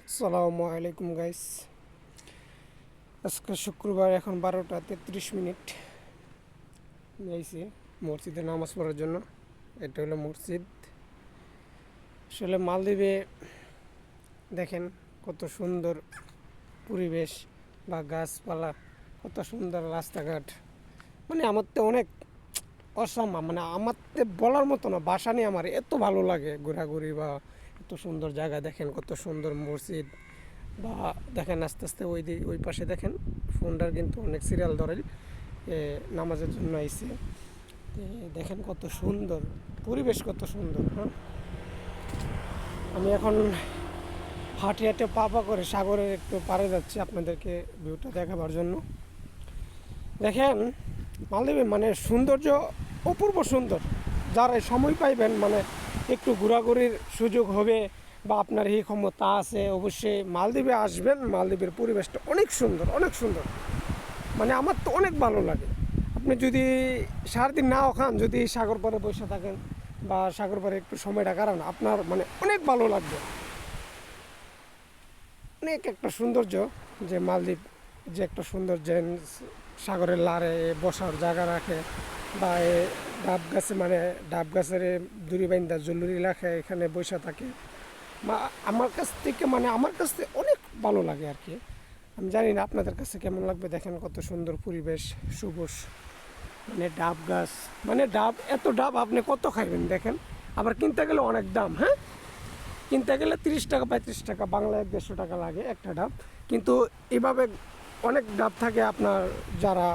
আসসালামু আলাইকুম গাইস। আজকে শুক্রবার, এখন 12টা 33 মিনিট। যাইছি মসজিদে নামাজ পড়ার জন্য। এটা হলো মসজিদ। আসলে মালদ্বীপে দেখেন কত সুন্দর পরিবেশ বা গাছপালা, কত সুন্দর রাস্তাঘাট। মানে আমার তো অনেক অসাম্য, মানে আমার তো বলার মতো না, বাসা নিয়ে আমার এত ভালো লাগে ঘোরাঘুরি বা এত সুন্দর জায়গা। দেখেন কত সুন্দর মসজিদ, বা দেখেন আস্তে আস্তে ওই পাশে দেখেন ফোনটার কিন্তু অনেক সিরিয়াল ধরে নামাজের জন্য আইসে। দেখেন কত সুন্দর পরিবেশ, কত সুন্দর। হ্যাঁ, আমি এখন হাঁটে হাঁটে পা করে সাগরের একটু পাড়ে যাচ্ছি আপনাদেরকে ভিউটা দেখাবার জন্য। দেখেন মালদ্বীপে মানে সৌন্দর্য অপূর্ব সুন্দর। যারা সময় পাইবেন, মানে একটু ঘোরাঘুরির সুযোগ হবে বা আপনার এই ক্ষমতা আছে, অবশ্যই মালদ্বীপে আসবেন। মালদ্বীপের পরিবেশটা অনেক সুন্দর, অনেক সুন্দর। মানে আমার তো অনেক ভালো লাগে। আপনি যদি সারাদিন নাও খান, যদি সাগর পাড়ে বসে থাকেন বা সাগর পাড়ে একটু সময়টা কাটান, আপনার মানে অনেক ভালো লাগবে। অনেক একটা সৌন্দর্য, যে মালদ্বীপ যে একটা সুন্দর, যে সাগরের লারে বসার জায়গা রাখে, বা ডাব গাছে, মানে ডাব গাছের দড়ি বাইন্দা জলুরি রাখে, এখানে বসে থাকে। আমার কাছ থেকে, মানে আমার কাছ থেকে অনেক ভালো লাগে আর কি। আমি জানি না আপনাদের কাছে কেমন লাগবে। দেখেন কত সুন্দর পরিবেশ, সবুজ, মানে ডাব গাছ, মানে ডাব, এত ডাব আপনি কত খাইবেন দেখেন। আবার কিনতে গেলে অনেক দাম। হ্যাঁ, কিনতে গেলে 30 টাকা 35 টাকা, বাংলায় 150 টাকা লাগে একটা ডাব। কিন্তু এভাবে অনেক ডাব থাকে। আপনার যারা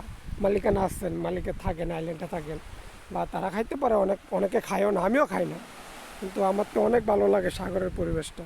মালিকানা আছেন, মালিকে থাকেন, আইল্যান্ডে থাকেন, বা তারা খাইতে পারে, অনেকে খায়ও না, আমিও খাই না। কিন্তু আমার তো অনেক ভালো লাগে সাগরের পরিবেশটা।